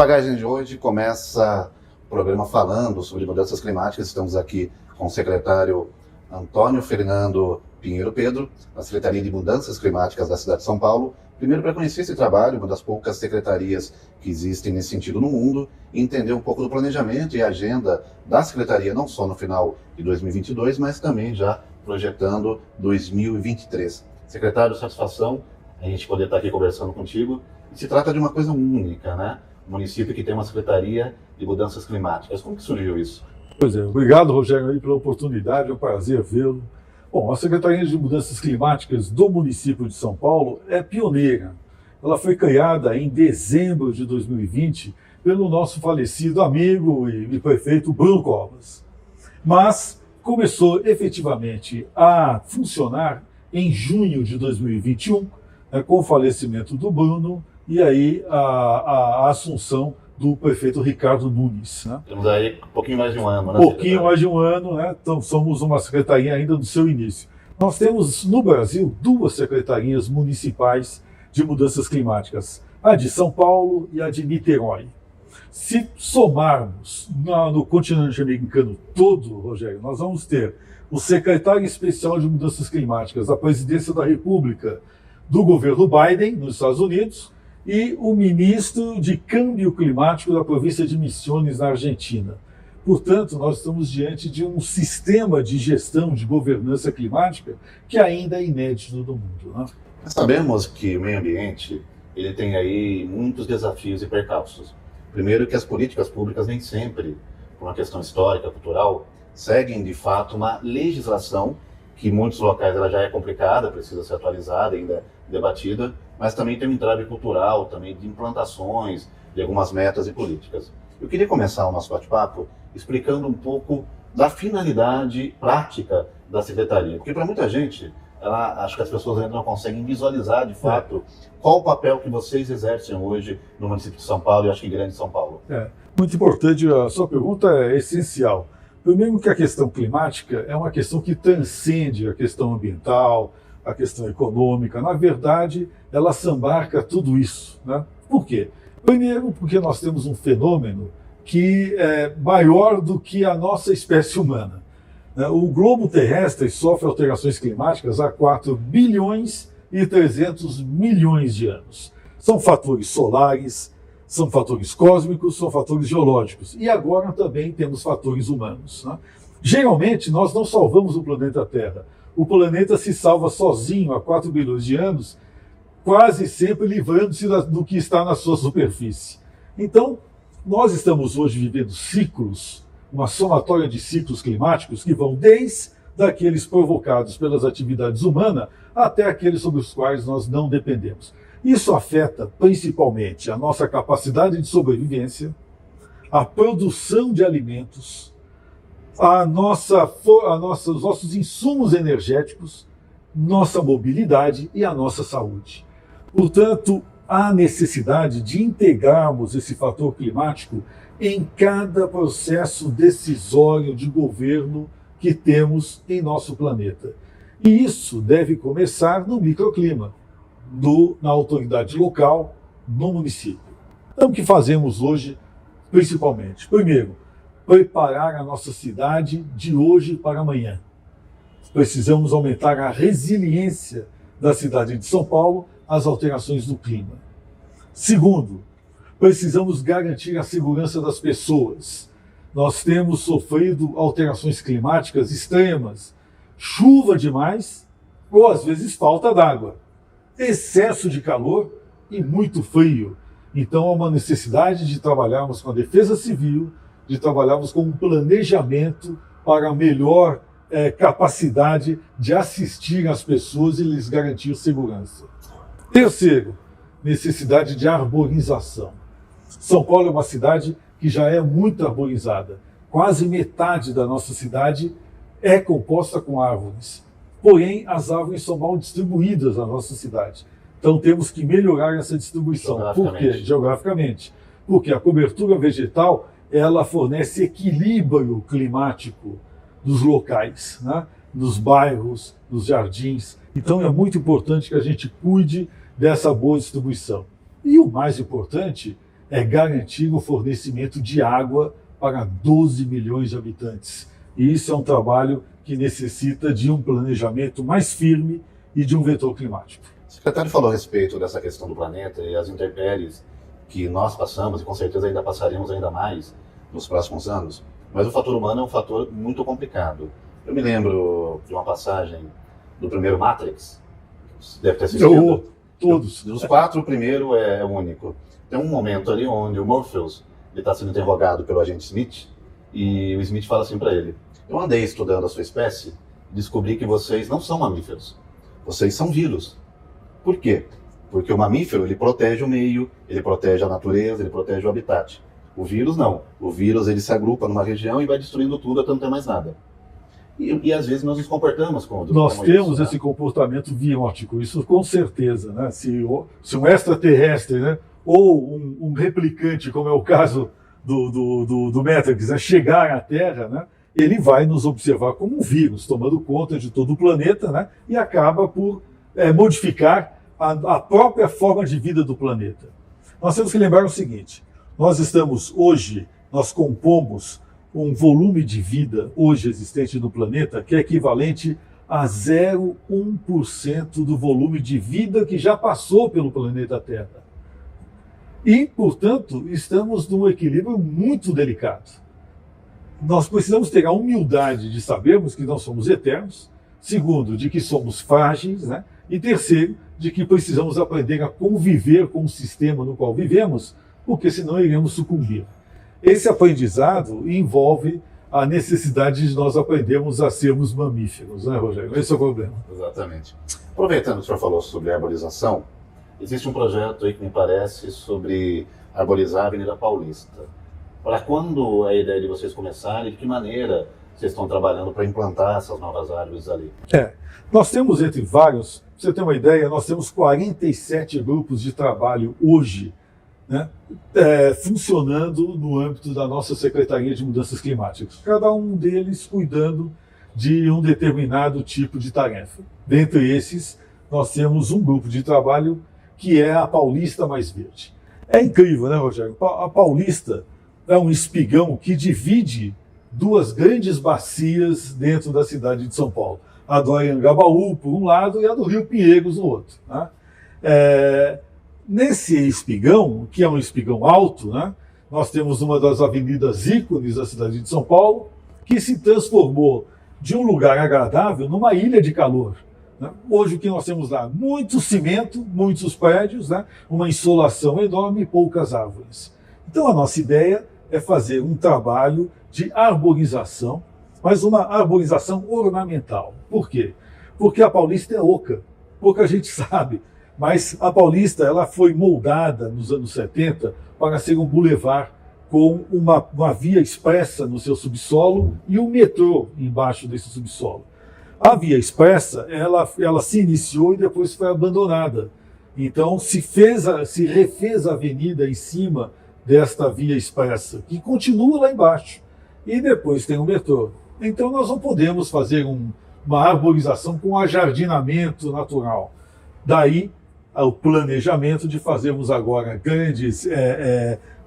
Bagagem de hoje começa o programa falando sobre mudanças climáticas. Estamos aqui com o secretário Antônio Fernando Pinheiro Pedro, da Secretaria de Mudanças Climáticas da cidade de São Paulo. Primeiro, para conhecer esse trabalho, uma das poucas secretarias que existem nesse sentido no mundo, e entender um pouco do planejamento e agenda da Secretaria, não só no final de 2022, mas também já projetando 2023. Secretário, satisfação a gente poder estar aqui conversando contigo. Se trata de uma coisa única, né? Um município que tem uma Secretaria de Mudanças Climáticas. Como que surgiu isso? Pois é, obrigado, Rogério, pela oportunidade, é um prazer vê-lo. Bom, a Secretaria de Mudanças Climáticas do município de São Paulo é pioneira. Ela foi criada em dezembro de 2020 pelo nosso falecido amigo e prefeito Bruno Covas. Mas começou efetivamente a funcionar em junho de 2021, com o falecimento do Bruno e aí a assunção do prefeito Ricardo Nunes. Né? Temos aí um pouquinho mais de um ano, né? Pouquinho mais de um ano, né? Então somos uma secretaria ainda no seu início. Nós temos no Brasil duas secretarias municipais de mudanças climáticas, a de São Paulo e a de Niterói. Se somarmos no continente americano todo, Rogério, nós vamos ter o secretário especial de mudanças climáticas da presidência da República do governo Biden, nos Estados Unidos, e o ministro de Câmbio Climático da província de Misiones, na Argentina. Portanto, nós estamos diante de um sistema de gestão, de governança climática que ainda é inédito no mundo. Né? Nós sabemos que o meio ambiente ele tem aí muitos desafios e percalços. Primeiro, que as políticas públicas nem sempre, por uma questão histórica, cultural, seguem de fato uma legislação que em muitos locais ela já é complicada, precisa ser atualizada, ainda debatida, mas também tem um entrave cultural, também de implantações, de algumas metas e políticas. Eu queria começar o nosso bate-papo explicando um pouco da finalidade prática da Secretaria, porque para muita gente, acho que as pessoas ainda não conseguem visualizar de fato qual o papel que vocês exercem hoje no município de São Paulo e acho que Grande São Paulo. Muito importante, a sua pergunta é essencial. Primeiro que a questão climática é uma questão que transcende a questão ambiental, a questão econômica. Na verdade, ela sambarca tudo isso. Né? Por quê? Primeiro, porque nós temos um fenômeno que é maior do que a nossa espécie humana. O globo terrestre sofre alterações climáticas há 4 bilhões e 300 milhões de anos. São fatores solares, são fatores cósmicos, são fatores geológicos. E agora também temos fatores humanos. Né? Geralmente, nós não salvamos o planeta Terra. O planeta se salva sozinho há 4 bilhões de anos, quase sempre livrando-se do que está na sua superfície. Então, nós estamos hoje vivendo ciclos, uma somatória de ciclos climáticos que vão desde aqueles provocados pelas atividades humanas até aqueles sobre os quais nós não dependemos. Isso afeta principalmente a nossa capacidade de sobrevivência, a produção de alimentos, os nossos insumos energéticos, nossa mobilidade e a nossa saúde. Portanto, há necessidade de integrarmos esse fator climático em cada processo decisório de governo que temos em nosso planeta. E isso deve começar no microclima, na autoridade local, no município. Então, o que fazemos hoje, principalmente? Primeiro, preparar a nossa cidade de hoje para amanhã. Precisamos aumentar a resiliência da cidade de São Paulo às alterações do clima. Segundo, precisamos garantir a segurança das pessoas. Nós temos sofrido alterações climáticas extremas, chuva demais ou às vezes falta d'água, excesso de calor e muito frio. Então há uma necessidade de trabalharmos com a defesa civil, de trabalharmos com um planejamento para melhor capacidade de assistir as pessoas e lhes garantir segurança. Terceiro, necessidade de arborização. São Paulo é uma cidade que já é muito arborizada. Quase metade da nossa cidade é composta com árvores. Porém, as árvores são mal distribuídas na nossa cidade. Então temos que melhorar essa distribuição. Por quê? Geograficamente. Porque a cobertura vegetal ela fornece equilíbrio climático dos locais, né? Nos bairros, nos jardins. Então é muito importante que a gente cuide dessa boa distribuição. E o mais importante é garantir o fornecimento de água para 12 milhões de habitantes. E isso é um trabalho que necessita de um planejamento mais firme e de um vetor climático. O secretário falou a respeito dessa questão do planeta e as intempéries que nós passamos e com certeza ainda passaremos ainda mais nos próximos anos, mas o fator humano é um fator muito complicado. Eu me lembro de uma passagem do primeiro Matrix, deve ter assistido. Todos. Dos 4, o primeiro é único. Tem um momento ali onde o Morpheus está sendo interrogado pelo agente Smith e o Smith fala assim para ele: eu andei estudando a sua espécie e descobri que vocês não são mamíferos, vocês são vírus. Por quê? Porque o mamífero, ele protege o meio, ele protege a natureza, ele protege o habitat. O vírus não. O vírus, ele se agrupa numa região e vai destruindo tudo até não ter mais nada. E às vezes nós nos comportamos como nós temos isso, esse comportamento biótico, isso com certeza, né? Se um extraterrestre, né, ou um replicante, como é o caso do Matrix, né, chegar à Terra, né, ele vai nos observar como um vírus, tomando conta de todo o planeta, né, e acaba por modificar a própria forma de vida do planeta. Nós temos que lembrar o seguinte: nós compomos um volume de vida hoje existente no planeta que é equivalente a 0,1% do volume de vida que já passou pelo planeta Terra. E, portanto, estamos num equilíbrio muito delicado. Nós precisamos ter a humildade de sabermos que não somos eternos, segundo, de que somos frágeis, né? E terceiro, de que precisamos aprender a conviver com o sistema no qual vivemos, porque senão iremos sucumbir. Esse aprendizado envolve a necessidade de nós aprendermos a sermos mamíferos, né, Rogério? Esse é o problema. Exatamente. Aproveitando que o senhor falou sobre arborização, existe um projeto aí que me parece sobre arborizar a Avenida Paulista. Para quando é a ideia de vocês começarem, de que maneira vocês estão trabalhando para implantar essas novas árvores ali? Nós temos entre vários, para você ter uma ideia, nós temos 47 grupos de trabalho hoje, né, funcionando no âmbito da nossa Secretaria de Mudanças Climáticas, cada um deles cuidando de um determinado tipo de tarefa. Dentre esses, nós temos um grupo de trabalho que é a Paulista Mais Verde. É incrível, né, Rogério? A Paulista é um espigão que divide duas grandes bacias dentro da cidade de São Paulo. A do Anhangabaú, por um lado, e a do Rio Pinheiros, no outro. Né? Nesse espigão, que é um espigão alto, né, nós temos uma das avenidas ícones da cidade de São Paulo, que se transformou de um lugar agradável numa ilha de calor. Né? Hoje o que nós temos lá? Muito cimento, muitos prédios, né, uma insolação enorme e poucas árvores. Então a nossa ideia é fazer um trabalho de arborização, mas uma arborização ornamental. Por quê? Porque a Paulista é oca, pouca gente sabe. Mas a Paulista ela foi moldada nos anos 70 para ser um bulevar com uma via expressa no seu subsolo e um metrô embaixo desse subsolo. A via expressa ela se iniciou e depois foi abandonada. Então se refez a avenida em cima desta via expressa, que continua lá embaixo. E depois tem o metrô. Então nós não podemos fazer uma arborização com ajardinamento natural. Daí o planejamento de fazermos agora grandes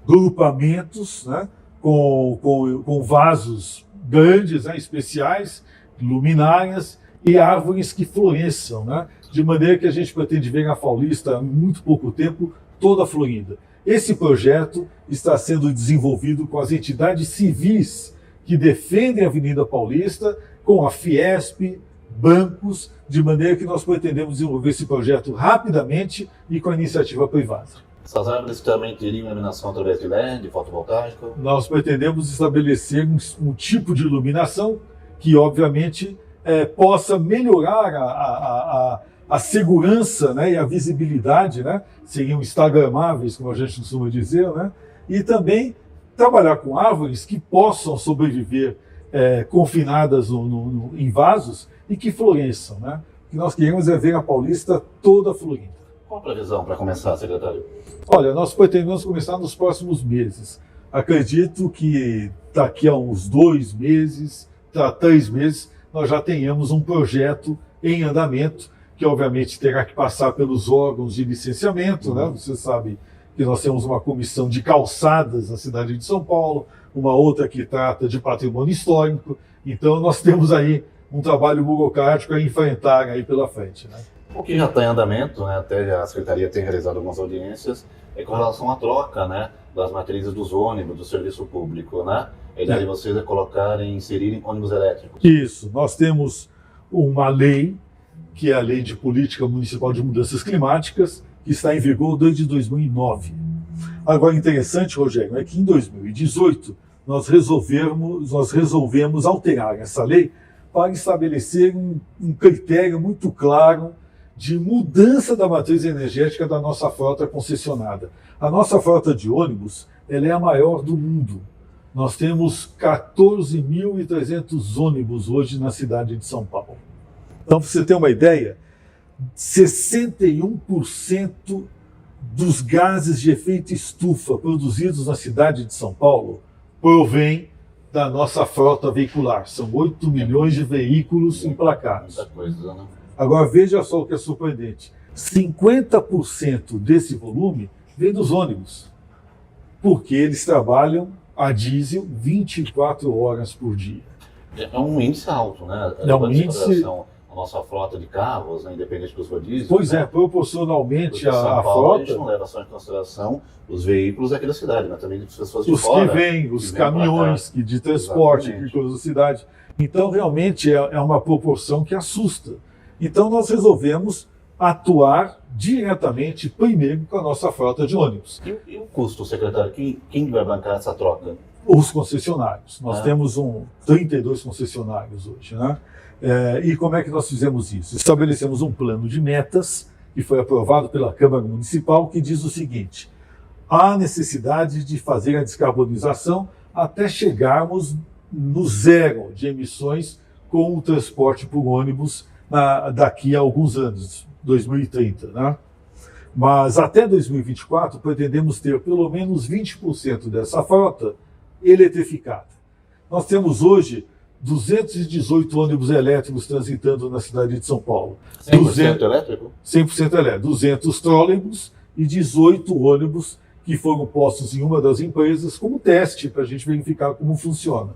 grupamentos, né, com vasos grandes, né, especiais, luminárias e árvores que floresçam, né, de maneira que a gente pretende ver a Paulista em muito pouco tempo toda florida. Esse projeto está sendo desenvolvido com as entidades civis que defendem a Avenida Paulista, com a Fiesp, bancos, de maneira que nós pretendemos desenvolver esse projeto rapidamente e com a iniciativa privada. Essas árvores também teriam iluminação através de LED, fotovoltaico? Nós pretendemos estabelecer um tipo de iluminação que, obviamente, possa melhorar a segurança, né, e a visibilidade, né, seriam instagramáveis, como a gente costuma dizer, né, e também trabalhar com árvores que possam sobreviver confinadas em vasos e que floresçam. Né? O que nós queremos é ver a Paulista toda florida. Qual a previsão para começar, secretário? Olha, nós pretendemos começar nos próximos meses. Acredito que daqui a uns 2 meses, 3 meses, nós já tenhamos um projeto em andamento, que obviamente terá que passar pelos órgãos de licenciamento, né? Você sabe que nós temos uma comissão de calçadas na cidade de São Paulo, uma outra que trata de patrimônio histórico. Então nós temos aí um trabalho burocrático a enfrentar aí pela frente, né? O que já está em andamento, né, até a Secretaria tem realizado algumas audiências, é com relação à troca, né, das matrizes dos ônibus, do serviço público, né? A ideia de vocês é colocarem, inserirem ônibus elétricos. Isso, nós temos uma lei, que é a Lei de Política Municipal de Mudanças Climáticas, que está em vigor desde 2009. Agora, interessante, Rogério, é que em 2018 nós resolvemos alterar essa lei para estabelecer um critério muito claro de mudança da matriz energética da nossa frota concessionada. A nossa frota de ônibus, ela é a maior do mundo. Nós temos 14.300 ônibus hoje na cidade de São Paulo. Então, para você ter uma ideia, 61% dos gases de efeito estufa produzidos na cidade de São Paulo provém da nossa frota veicular. São 8 milhões de veículos emplacados. Muita coisa, né? Agora, veja só o que é surpreendente. 50% desse volume vem dos ônibus, porque eles trabalham a diesel 24 horas por dia. É um índice alto, né? É um índice... A nossa frota de carros, né, independente dos rodízios. Pois né? É, proporcionalmente a frota... A gente não leva só em consideração os veículos aqui da cidade, mas também as pessoas de os fora. Que vêm, os caminhões de transporte que cruzam a cidade. Então, realmente, é uma proporção que assusta. Então, nós resolvemos atuar diretamente, primeiro, com a nossa frota de ônibus. E o custo, secretário? Quem vai bancar essa troca? Os concessionários. Nós temos 32 concessionários hoje, né? E como é que nós fizemos isso? Estabelecemos um plano de metas que foi aprovado pela Câmara Municipal, que diz o seguinte: há necessidade de fazer a descarbonização até chegarmos no zero de emissões com o transporte por ônibus daqui a alguns anos, 2030, né? Mas até 2024 pretendemos ter pelo menos 20% dessa frota eletrificada. Nós temos hoje 218 ônibus elétricos transitando na cidade de São Paulo. 100% elétrico? 100% elétrico. 200 trólebus e 18 ônibus que foram postos em uma das empresas como teste para a gente verificar como funciona.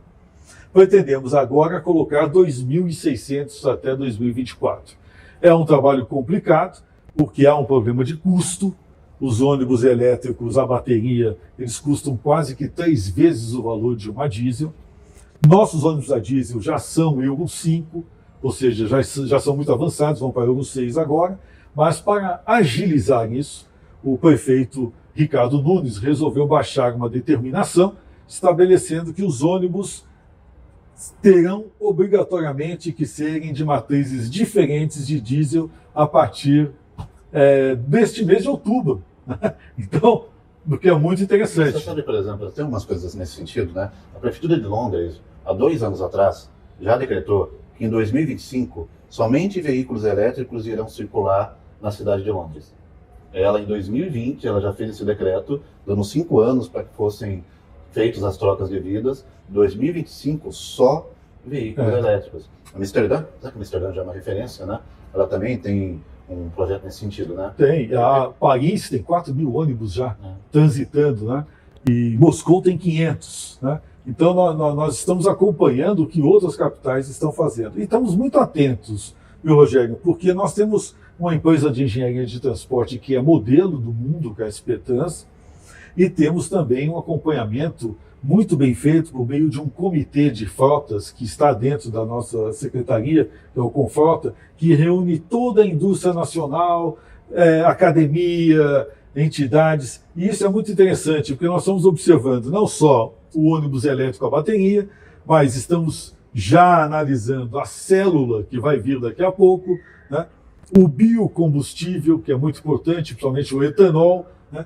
Pretendemos agora colocar 2.600 até 2024. É um trabalho complicado, porque há um problema de custo. Os ônibus elétricos, a bateria, eles custam quase que 3 vezes o valor de uma diesel. Nossos ônibus a diesel já são Euro 5, ou seja, já são muito avançados, vão para Euro 6 agora, mas para agilizar isso, o prefeito Ricardo Nunes resolveu baixar uma determinação estabelecendo que os ônibus terão obrigatoriamente que serem de matrizes diferentes de diesel a partir deste mês de outubro. Então, o que é muito interessante. Você sabe, por exemplo, tem umas coisas nesse sentido, né? A Prefeitura de Londres, há 2 anos atrás, já decretou que em 2025 somente veículos elétricos irão circular na cidade de Londres. Ela, em 2020, ela já fez esse decreto, dando 5 anos para que fossem feitas as trocas devidas. 2025, só veículos elétricos. Amsterdã, sabe que Amsterdã já é uma referência, né? Ela também tem um projeto nesse sentido, né? Tem. A Paris tem 4.000 ônibus já transitando, né? E Moscou tem 500, né? Então nós estamos acompanhando o que outras capitais estão fazendo. E estamos muito atentos, viu, Rogério? Porque nós temos uma empresa de engenharia de transporte que é modelo do mundo, que é a SP Trans, e temos também um acompanhamento muito bem feito por meio de um comitê de frotas que está dentro da nossa secretaria, que é o Confrota, que reúne toda a indústria nacional, academia, entidades. E isso é muito interessante, porque nós estamos observando não só o ônibus elétrico a bateria, mas estamos já analisando a célula que vai vir daqui a pouco, né? O biocombustível, que é muito importante, principalmente o etanol, né?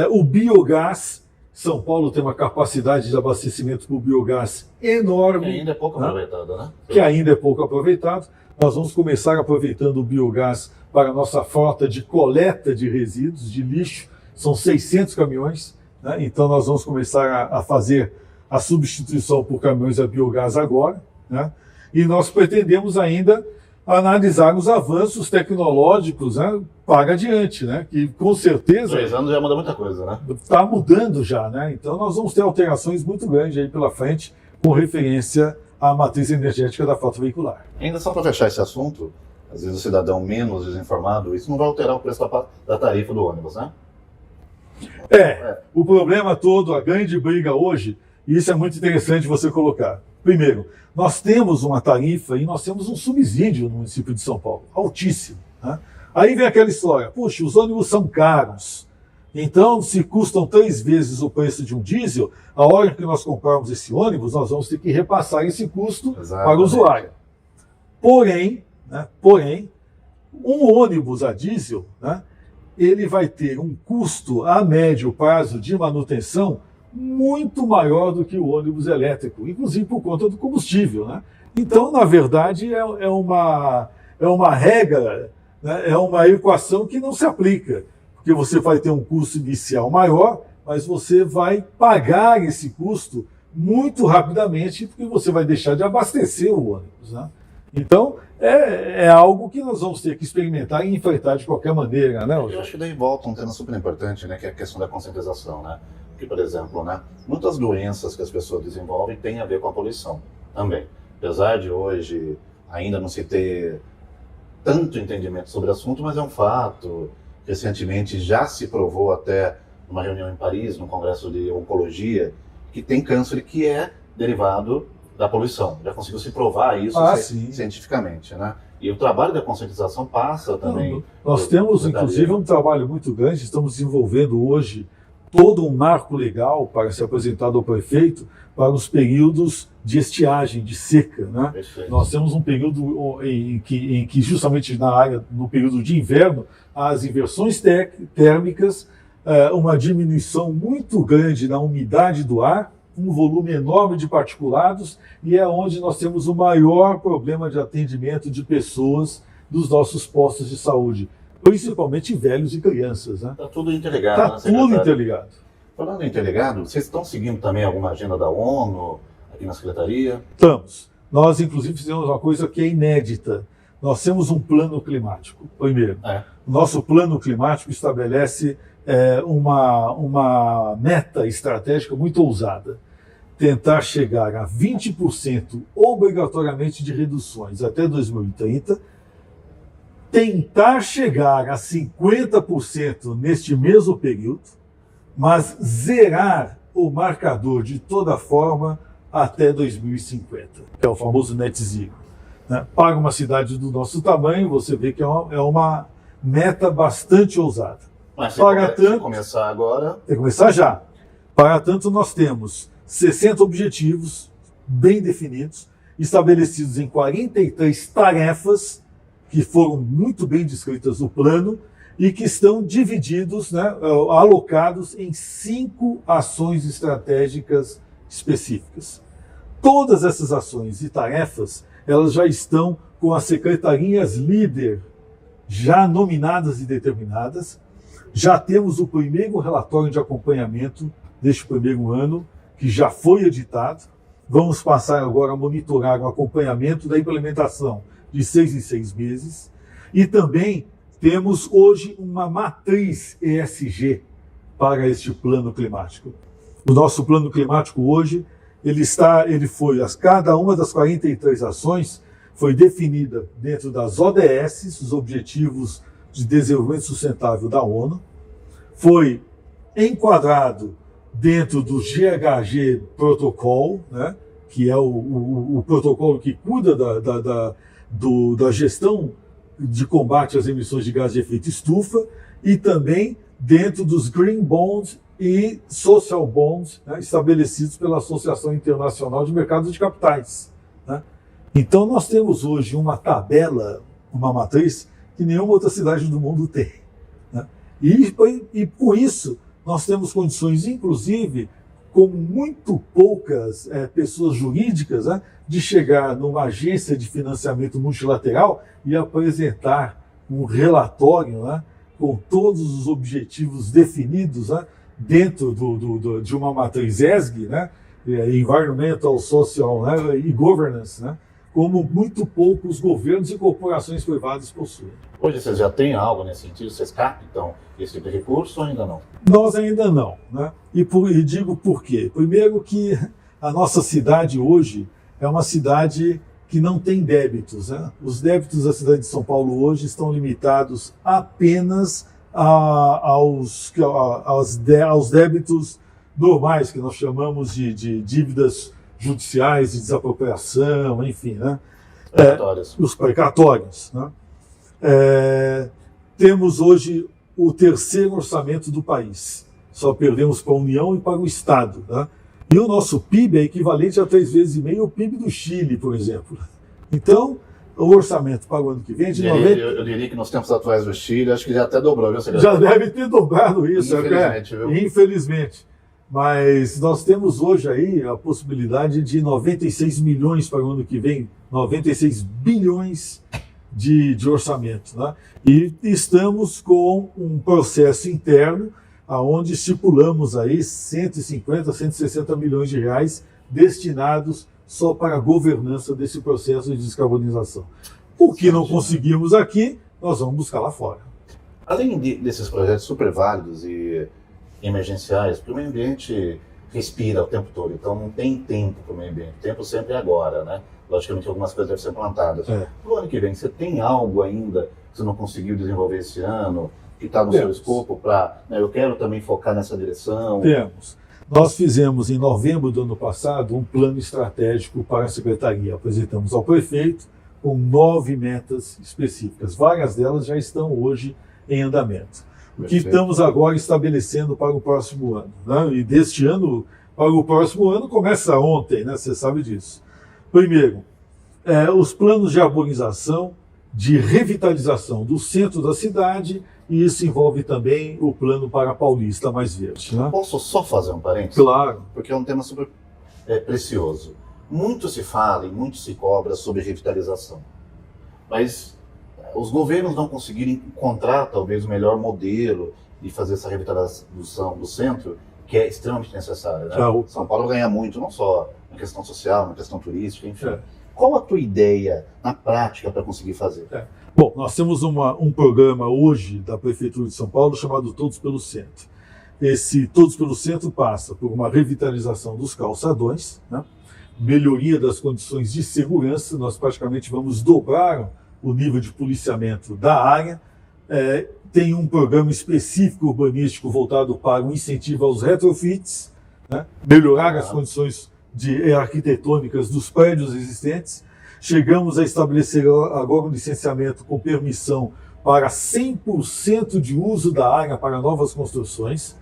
O biogás. São Paulo tem uma capacidade de abastecimento por biogás enorme. Que ainda é pouco aproveitado, né? Que ainda é pouco aproveitado. Nós vamos começar aproveitando o biogás para a nossa frota de coleta de resíduos, de lixo. São 600 caminhões, né? Então nós vamos começar a fazer a substituição por caminhões a biogás agora, né? E nós pretendemos ainda analisar os avanços tecnológicos, né, para adiante, né, que com certeza 2 anos já muda muita coisa, né? está mudando já, né? Então nós vamos ter alterações muito grandes aí pela frente com referência à matriz energética da frota veicular. Ainda só para fechar esse assunto, às vezes o cidadão menos desinformado, isso não vai alterar o preço da tarifa do ônibus, né? O problema todo, a grande briga hoje, e isso é muito interessante você colocar. Primeiro, nós temos uma tarifa e nós temos um subsídio no município de São Paulo, altíssimo, né? Aí vem aquela história, puxa, os ônibus são caros, então se custam 3 vezes o preço de um diesel, a hora que nós comprarmos esse ônibus, nós vamos ter que repassar esse custo para o usuário. Porém, um ônibus a diesel, né, ele vai ter um custo a médio prazo de manutenção muito maior do que o ônibus elétrico, inclusive por conta do combustível, né? Então, na verdade, é uma regra, né, é uma equação que não se aplica, porque você vai ter um custo inicial maior, mas você vai pagar esse custo muito rapidamente, porque você vai deixar de abastecer o ônibus, né? Então, é algo que nós vamos ter que experimentar e enfrentar de qualquer maneira, né? Eu acho que daí volta um tema super importante, né, que é a questão da conscientização, né? Porque, por exemplo, né, muitas doenças que as pessoas desenvolvem têm a ver com a poluição também. Apesar de hoje ainda não se ter tanto entendimento sobre o assunto, mas é um fato. Recentemente já se provou até numa reunião em Paris, no Congresso de Oncologia, que tem câncer que é derivado da poluição. Já conseguiu se provar isso cientificamente, né? E o trabalho da conscientização passa também... Nós temos, inclusive, um trabalho muito grande, estamos desenvolvendo hoje todo um marco legal para ser apresentado ao prefeito para os períodos de estiagem, de seca, né? Perfeito. Nós temos um período em que justamente no período de inverno, as inversões térmicas, uma diminuição muito grande na umidade do ar, um volume enorme de particulados, e é onde nós temos o maior problema de atendimento de pessoas dos nossos postos de saúde, principalmente velhos e crianças, né? Está tudo interligado. Está tudo interligado. Falando em interligado, vocês estão seguindo também alguma agenda da ONU aqui na Secretaria? Estamos. Nós, inclusive, fizemos uma coisa que é inédita. Nós temos um plano climático, primeiro. O nosso plano climático estabelece uma meta estratégica muito ousada. Tentar chegar a 20% obrigatoriamente de reduções até 2030, tentar chegar a 50% neste mesmo período, mas zerar o marcador de toda forma até 2050, que é o famoso net zero, né? Para uma cidade do nosso tamanho, você vê que é uma meta bastante ousada. Mas se começar agora... Tem que começar já. Para tanto, nós temos 60 objetivos bem definidos, estabelecidos em 43 tarefas, que foram muito bem descritas no plano, e que estão divididos, né, alocados em 5 ações estratégicas específicas. Todas essas ações e tarefas, elas já estão com as secretarias líder já nominadas e determinadas. Já temos o primeiro relatório de acompanhamento deste primeiro ano, que já foi editado. Vamos passar agora a monitorar o acompanhamento da implementação de 6 em 6 meses. E também temos hoje uma matriz ESG para este plano climático. O nosso plano climático hoje, cada uma das 43 ações foi definida dentro das ODS, os Objetivos de Desenvolvimento Sustentável da ONU, foi enquadrado dentro do GHG Protocol, né, que é o protocolo que cuida da gestão de combate às emissões de gás de efeito estufa, e também dentro dos Green Bonds e Social Bonds, né, estabelecidos pela Associação Internacional de Mercados de Capitais, né? Então nós temos hoje uma tabela, uma matriz, que nenhuma outra cidade do mundo tem, né? E por isso nós temos condições, inclusive, com muito poucas pessoas jurídicas, né, de chegar numa agência de financiamento multilateral e apresentar um relatório, né, com todos os objetivos definidos, né, dentro de uma matriz ESG, né, Environmental, Social, né, e Governance, né, como muito poucos governos e corporações privadas possuem. Hoje vocês já têm algo nesse sentido? Vocês captam esse tipo de recurso ou ainda não? Nós ainda não, né? E digo por quê. Primeiro que a nossa cidade hoje é uma cidade que não tem débitos, né? Os débitos da cidade de São Paulo hoje estão limitados apenas aos débitos normais, que nós chamamos de dívidas judiciais, de desapropriação, enfim, né? Os precatórios. Né? Temos hoje o terceiro orçamento do país. Só perdemos para a União e para o Estado. Né? E o nosso PIB é equivalente a 3,5 vezes o PIB do Chile, por exemplo. Então, o orçamento para o ano que vem é de 90... Eu diria que nos tempos atuais do Chile, acho que já até dobrou, viu, secretário? Já deve ter dobrado isso. Infelizmente, viu? Infelizmente. Mas nós temos hoje aí a possibilidade de 96 milhões para o ano que vem, 96 bilhões de orçamento. Né? E estamos com um processo interno onde estipulamos aí 150, 160 milhões de reais destinados só para a governança desse processo de descarbonização. O que não conseguimos aqui, nós vamos buscar lá fora. Além desses projetos super válidos e emergenciais, porque o meio ambiente respira o tempo todo, então não tem tempo para o meio ambiente, o tempo sempre é agora, né? Logicamente algumas coisas devem ser plantadas. No ano que vem, você tem algo ainda que você não conseguiu desenvolver esse ano, que está no seu escopo para, eu quero também focar nessa direção? Temos. Nós fizemos em novembro do ano passado um plano estratégico para a Secretaria. Apresentamos ao prefeito com 9 metas específicas. Várias delas já estão hoje em andamento. O que estamos agora estabelecendo para o próximo ano. Né? E deste ano para o próximo ano começa ontem, né? Você sabe disso. Primeiro, os planos de arborização, de revitalização do centro da cidade, e isso envolve também o plano para a Paulista Mais Verde. Né? Posso só fazer um parênteses? Claro. Porque é um tema super precioso. Muito se fala e muito se cobra sobre revitalização. Mas os governos não conseguiram encontrar talvez o melhor modelo de fazer essa revitalização do centro, que é extremamente necessária. Né? São Paulo ganha muito, não só na questão social, na questão turística, enfim. Qual a tua ideia na prática para conseguir fazer? Bom, nós temos um programa hoje da Prefeitura de São Paulo chamado Todos pelo Centro. Esse Todos pelo Centro passa por uma revitalização dos calçadões, né? Melhoria das condições de segurança, nós praticamente vamos dobrar o nível de policiamento da área, tem um programa específico urbanístico voltado para o incentivo aos retrofits, né? Melhorar as condições arquitetônicas dos prédios existentes. Chegamos a estabelecer agora um licenciamento com permissão para 100% de uso da área para novas construções,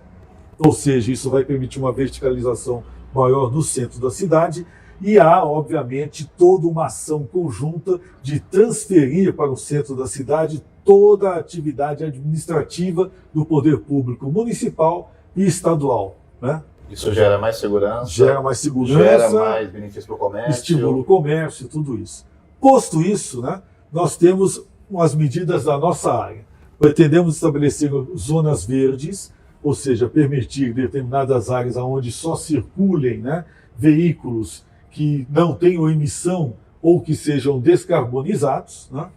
ou seja, isso vai permitir uma verticalização maior no centro da cidade. E há, obviamente, toda uma ação conjunta de transferir para o centro da cidade toda a atividade administrativa do poder público municipal e estadual. Né? Isso gera mais segurança? Gera mais segurança. Gera mais benefício para o comércio. Estimula o comércio, tudo isso. Posto isso, né, nós temos as medidas da nossa área. Pretendemos estabelecer zonas verdes, ou seja, permitir determinadas áreas onde só circulem, né, veículos que não tenham emissão ou que sejam descarbonizados. Né?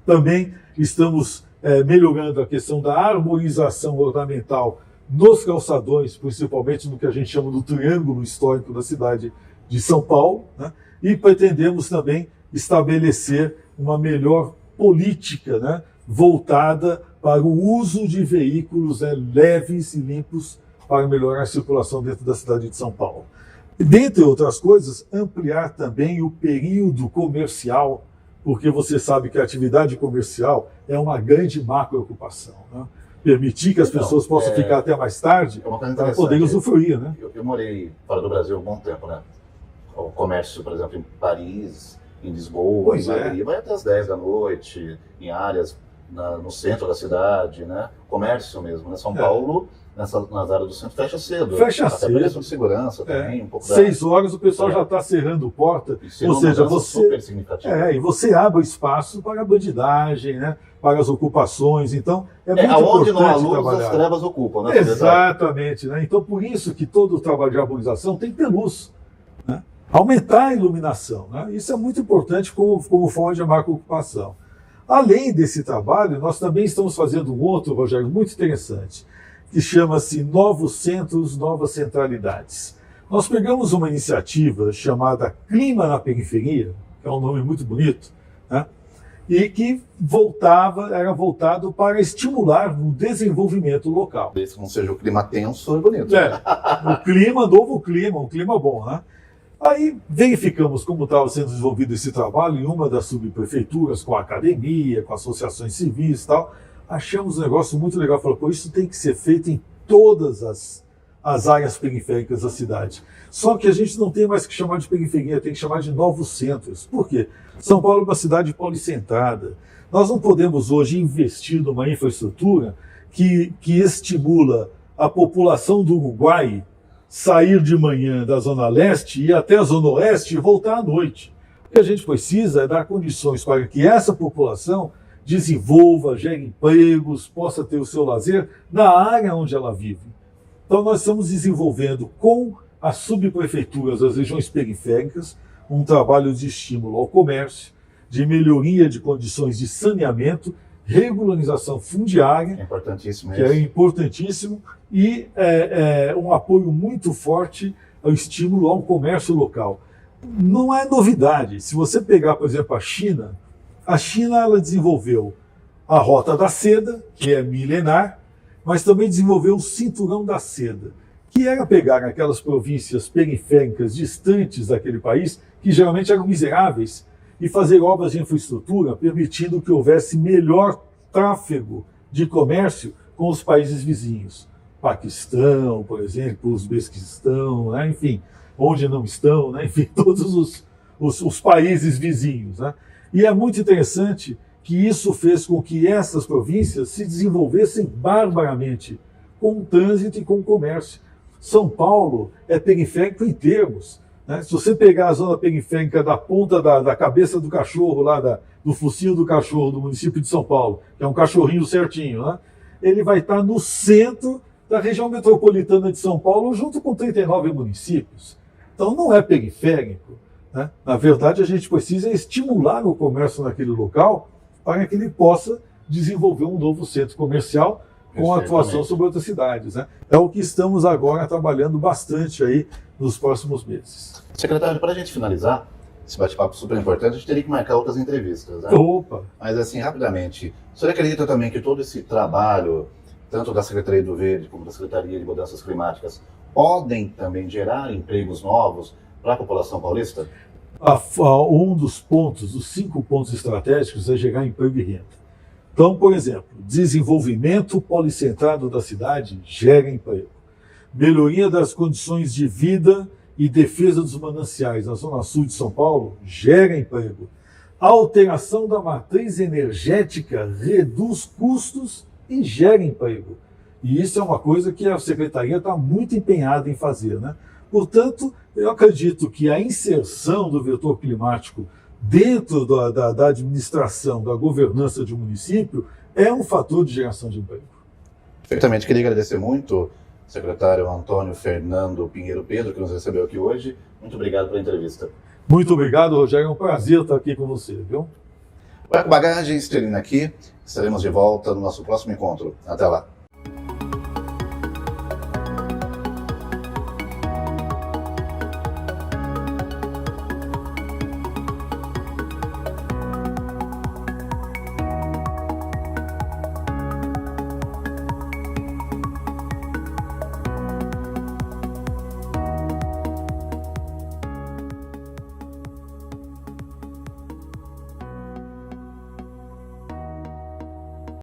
Também estamos melhorando a questão da arborização ornamental nos calçadões, principalmente no que a gente chama do triângulo histórico da cidade de São Paulo. Né? E pretendemos também estabelecer uma melhor política, né, voltada para o uso de veículos leves e limpos para melhorar a circulação dentro da cidade de São Paulo. Dentre outras coisas, ampliar também o período comercial, porque você sabe que a atividade comercial é uma grande macro-ocupação. Né? Permitir que as pessoas possam ficar até mais tarde para poderem usufruir. Né? Eu morei fora do Brasil há um bom tempo. Né? O comércio, por exemplo, em Paris, em Lisboa, em Madrid, vai até as 10 da noite, em áreas no centro da cidade, né? Comércio mesmo. Né? São Paulo, nas áreas do centro, fecha cedo. Fecha até cedo. por questão de segurança também. Um pouco 6 horas o pessoal já está cerrando porta. Ou seja, super significativo. E você abre espaço para a bandidagem, né? Para as ocupações. Então, é muito aonde não há importante luz, trabalhar. as trevas ocupam. Né? Exatamente. Né? Então, por isso que todo o trabalho de arborização tem que ter luz. Né? aumentar a iluminação, né? Isso é muito importante como forma de macro-ocupação. Além desse trabalho, nós também estamos fazendo um outro, Rogério, muito interessante, que chama-se Novos Centros, Novas Centralidades. Nós pegamos uma iniciativa chamada Clima na Periferia, que é um nome muito bonito, né? E que era voltado para estimular o desenvolvimento local. Desde que não seja o clima tenso, é bonito. Novo clima, um clima bom, né? Aí verificamos como estava sendo desenvolvido esse trabalho em uma das subprefeituras, com a academia, com associações civis e tal. Achamos um negócio muito legal. Falamos, pô, isso tem que ser feito em todas as áreas periféricas da cidade. Só que a gente não tem mais que chamar de periferia, tem que chamar de novos centros. Por quê? São Paulo é uma cidade policentrada. Nós não podemos hoje investir numa infraestrutura que estimula a população do Uruguai sair de manhã da Zona Leste e ir até a Zona Oeste e voltar à noite. O que a gente precisa é dar condições para que essa população desenvolva, gere empregos, possa ter o seu lazer na área onde ela vive. Então nós estamos desenvolvendo com as subprefeituras das regiões periféricas um trabalho de estímulo ao comércio, de melhoria de condições de saneamento, regularização fundiária, importantíssimo que é importantíssimo, e um apoio muito forte ao estímulo ao comércio local. Não é novidade. Se você pegar, por exemplo, a China ela desenvolveu a Rota da Seda, que é milenar, mas também desenvolveu o Cinturão da Seda, que era pegar aquelas províncias periféricas distantes daquele país, que geralmente eram miseráveis, e fazer obras de infraestrutura, permitindo que houvesse melhor tráfego de comércio com os países vizinhos. Paquistão, por exemplo, Uzbequistão, né? Enfim, onde não estão, né? Enfim, todos os países vizinhos. Né? E é muito interessante que isso fez com que essas províncias se desenvolvessem barbaramente, com o trânsito e com o comércio. São Paulo é periférico em termos. Né? Se você pegar a zona periférica da ponta da cabeça do cachorro, lá do focinho do cachorro do município de São Paulo, que é um cachorrinho certinho, né? Ele vai estar no centro da região metropolitana de São Paulo, junto com 39 municípios. Então não é periférico. Né? Na verdade, a gente precisa estimular o comércio naquele local para que ele possa desenvolver um novo centro comercial com atuação sobre outras cidades. Né? É o que estamos agora trabalhando bastante aí nos próximos meses. Secretário, para a gente finalizar esse bate-papo super importante, a gente teria que marcar outras entrevistas. Né? Opa! Mas assim, rapidamente, o senhor acredita também que todo esse trabalho, tanto da Secretaria do Verde como da Secretaria de Mudanças Climáticas, podem também gerar empregos novos para a população paulista? Um dos pontos, dos 5 pontos estratégicos, é gerar emprego e renda. Então, por exemplo, desenvolvimento policentrado da cidade gera emprego. Melhoria das condições de vida e defesa dos mananciais na Zona Sul de São Paulo gera emprego. A alteração da matriz energética reduz custos e gera emprego. E isso é uma coisa que a Secretaria está muito empenhada em fazer. Né? Portanto, eu acredito que a inserção do vetor climático dentro da administração, da governança de um município, é um fator de geração de emprego. Perfeitamente. Queria agradecer muito ao secretário Antônio Fernando Pinheiro Pedro, que nos recebeu aqui hoje. Muito obrigado pela entrevista. Muito obrigado, Rogério. É um prazer estar aqui com você, viu? O Eco Bagagens termina aqui. Estaremos de volta no nosso próximo encontro. Até lá.